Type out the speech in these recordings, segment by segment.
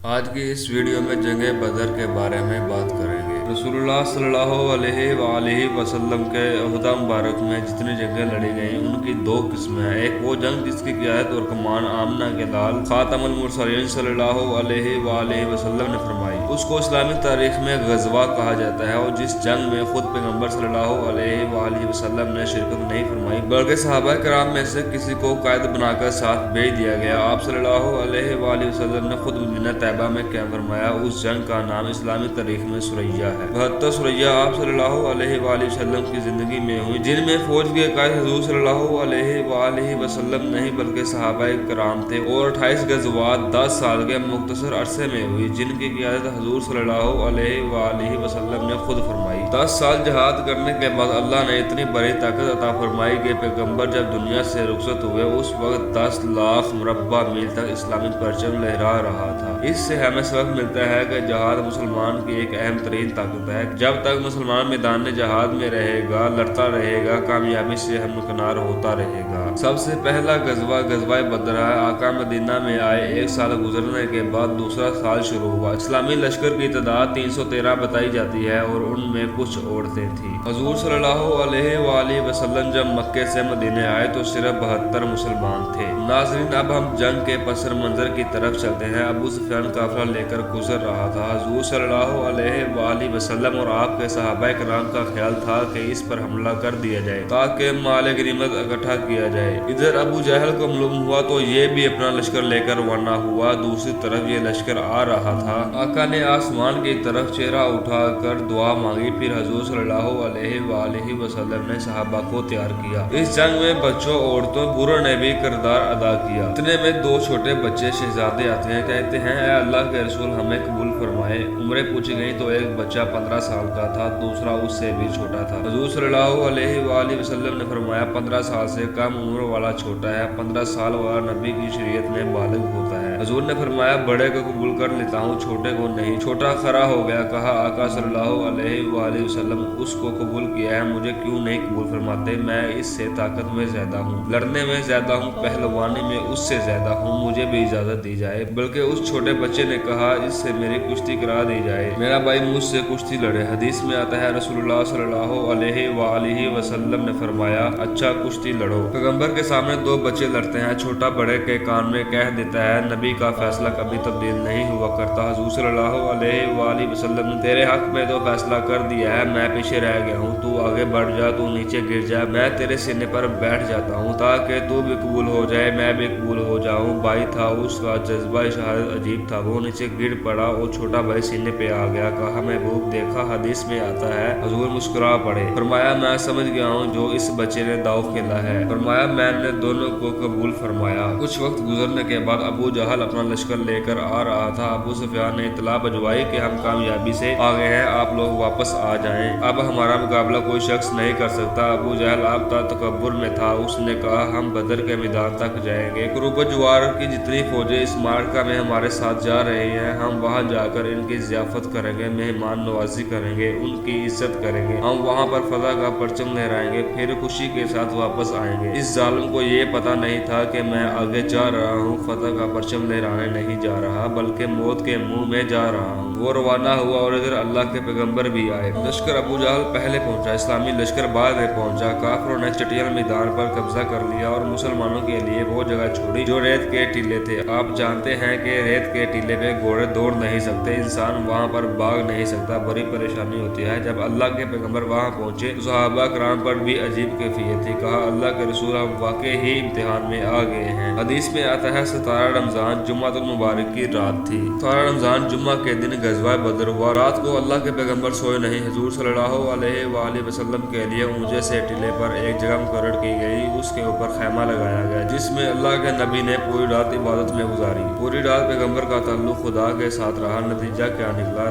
آج کی اس ویڈیو میں جنگ بدر کے بارے میں بات کریں گے۔ رسول اللہ صلی اللہ علیہ وآلہ وسلم کے عہدہ مبارک میں جتنی جنگیں لڑی گئیں ان کی دو قسمیں ہیں۔ ایک وہ جنگ جس کی قیادت اور کمان آمنہ کے لال خاتم المرسلین صلی اللہ علیہ وآلہ وسلم نے فرمائی، اس کو اسلامی تاریخ میں غزوہ کہا جاتا ہے، اور جس جنگ میں خود پیغمبر صلی اللہ علیہ وآلہ وسلم نے شرکت نہیں فرمائی بلکہ صحابہ کرام میں سے کسی کو قائد بنا کر ساتھ بھیج دیا گیا۔ آپ صلی اللہ علیہ وآلہ وسلم نے خود مدینہ طیبہ میں قیام فرمایا۔ اس جنگ کا نام اسلامی تاریخ میں سریہ ہے۔ 72 سریہ آپ صلی اللہ علیہ وآلہ وسلم کی زندگی میں ہوئی، جن میں فوج کے قائد حضور صلی اللہ علیہ وآلہ وسلم نہیں بلکہ صحابہ کرام تھے، اور 28 غزوات 10 سال کے مختصر عرصے میں ہوئی، جن کی قیادت حضور صلی اللہ علیہ وآلہ وسلم نے خود فرمائی۔ 10 سال جہاد کرنے کے بعد اللہ نے اتنی بڑی طاقت عطا فرمائی کہ پیغمبر جب دنیا سے رخصت ہوئے اس وقت 10 لاکھ مربع میل تک اسلامی پرچم لہرا رہا تھا۔ اس سے ہمیں سبق ملتا ہے کہ جہاد مسلمان کی ایک اہم ترین طاقت ہے۔ جب تک مسلمان میدان جہاد میں رہے گا، لڑتا رہے گا، کامیابی سے ہمکنار ہوتا رہے گا۔ سب سے پہلا غزوہ بدر ہے۔ آقا مدینہ میں آئے 1 سال گزرنے کے بعد دوسرا سال شروع ہوا۔ اسلامی لشکر کی تعداد 313 بتائی جاتی ہے، اور ان میں کچھ عورتیں تھیں۔ حضور صلی اللہ علیہ وآلہ وسلم جب مکے سے مدینے آئے تو صرف 72 مسلمان تھے۔ ناظرین، اب ہم جنگ کے پس منظر کی طرف چلتے ہیں۔ ابو سفیان قافلہ لے کر گزر رہا تھا۔ حضور صلی اللہ علیہ وآلہ وسلم اور آپ کے صحابہ کرام کا خیال تھا کہ اس پر حملہ کر دیا جائے تاکہ مال غنیمت اکٹھا کیا جائے۔ ادھر ابو جہل کو معلوم ہوا تو یہ بھی اپنا لشکر لے کر روانہ ہوا۔ دوسری طرف یہ لشکر آ رہا تھا۔ آقا نے آسمان کی طرف چہرہ اٹھا کر دعا مانگی، پھر حضور صلی اللہ علیہ وآلہ وسلم نے صحابہ کو تیار کیا۔ اس جنگ میں بچوں، عورتوں، بوڑھوں نے بھی کردار ادا کیا۔ اتنے میں 2 چھوٹے بچے شہزادے آتے ہیں، کہتے ہیں اے اللہ کے رسول ہمیں قبول فرمائے۔ عمریں پوچھی گئیں تو ایک بچہ 15 سال کا تھا، دوسرا اس سے بھی چھوٹا تھا۔ حضور صلی اللہ علیہ وآلہ وسلم نے فرمایا 15 سال سے کم عمر والا چھوٹا ہے، 15 سال والا نبی کی شریعت میں بالغ ہوتا ہے۔ حضور نے فرمایا بڑے کو قبول کر لیتا ہوں، چھوٹے کو نہیں۔ چھوٹا کھڑا ہو گیا، کہا آقا صلی اللہ علیہ وآلہ وسلم اس کو قبول کیا ہے، مجھے کیوں نہیں قبول فرماتے؟ میں اس سے طاقت میں زیادہ ہوں، لڑنے میں زیادہ ہوں، پہلوانی میں اس سے زیادہ ہوں، مجھے بھی اجازت دی جائے۔ بلکہ اس چھوٹے بچے نے کہا اس سے میری کشتی کرا دی جائے، میرا بھائی مجھ سے کشتی لڑے۔ حدیث میں آتا ہے رسول اللہ صلی اللہ علیہ وآلہ وسلم نے فرمایا اچھا کشتی لڑو۔ پیغمبر کے سامنے 2 بچے لڑتے ہیں، چھوٹا بڑے کے کان میں کہہ دیتا ہے نبی کا فیصلہ کبھی تبدیل نہیں ہوا کرتا۔ حضور صلی اللہ علیہ وآلہ وسلم نے تیرے حق میں تو فیصلہ کر دیا ہے، میں پیچھے رہ گیا ہوں، تو آگے بڑھ جا، تو نیچے گر جا، میں تیرے سینے پر بیٹھ جاتا ہوں تاکہ تو بھی قبول ہو جائے، میں بھی قبول ہو جاؤں۔ بھائی تھا، اس کا جذبہ شہادت عجیب تھا، وہ نیچے گر پڑا اور چھوٹا بھائی سینے پہ آ گیا، کہا محبوب دیکھا؟ حدیث میں آتا ہے حضور مسکرا پڑے، فرمایا میں سمجھ گیا ہوں جو اس بچے نے داؤ کھیلا ہے، فرمایا میں نے دونوں کو قبول فرمایا۔ کچھ وقت گزرنے کے بعد ابو جہل اپنا لشکر لے کر آ رہا تھا۔ ابو سفیان نے اطلاع بھجوائی کہ ہم کامیابی سے آ گئے ہیں، آپ لوگ واپس آ جائیں، اب ہمارا مقابلہ کوئی شخص نہیں کر سکتا۔ ابو جہل اب تک تکبر میں تھا، اس نے کہا ہم بدر کے میدان تک جائیں گے، قریب جوار کی جتنی فوجیں اس معرکہ میں ہمارے ساتھ جا رہی ہیں، ہم وہاں جا کر ان کی ضیافت کریں گے، مہمان نوازی کریں گے، ان کی عزت کریں گے، ہم وہاں پر فتح کا پرچم لہرائیں گے، پھر خوشی کے ساتھ واپس آئیں گے۔ اس ظالم کو یہ پتہ نہیں تھا کہ میں آگے جا رہا ہوں، فتح کا پرچم لہرانے نہیں جا رہا بلکہ موت کے منہ میں جا رہا ہوں۔ وہ روانہ ہوا اور ادھر اللہ کے پیغمبر بھی آئے۔ لشکر ابو جہل پہلے پہنچا، اسلامی لشکر بعد میں پہنچا۔ کافروں نے چٹیل میدان پر قبضہ کر لیا اور مسلمانوں کے لیے وہ جگہ چھوڑی جو ریت کے ٹیلے تھے۔ آپ جانتے ہیں کہ ریت کے ٹیلے پہ گھوڑے دوڑ نہیں سکتے، انسان وہاں پر بھاگ نہیں سکتا، بڑی پریشانی ہوتی ہے۔ جب اللہ کے پیغمبر وہاں پہنچے تو صحابہ کرام پر بھی عجیب کیفیت تھی، کہا اللہ کے رسول ہم واقعی ہی امتحان میں آ گئے ہیں۔ حدیث میں آتا ہے 17 رمضان جمعہ المبارک کی رات تھی۔ 17 رمضان جمعہ کے دن غزوہ بدر ہوا۔ رات کو اللہ کے پیغمبر سوئے نہیں، حضور صلی اللہ علیہ وآلہ وسلم کے لیے اونچے سے ٹیلے پر ایک جگہ مقرر کی گئی، اس کے اوپر خیمہ لگایا گیا جس میں اللہ کے نبی نے پوری رات عبادت میں گزاری۔ پوری رات پیغمبر کا تعلق خدا کے ساتھ رہا۔ نتیجہ کیا نکلا؟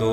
2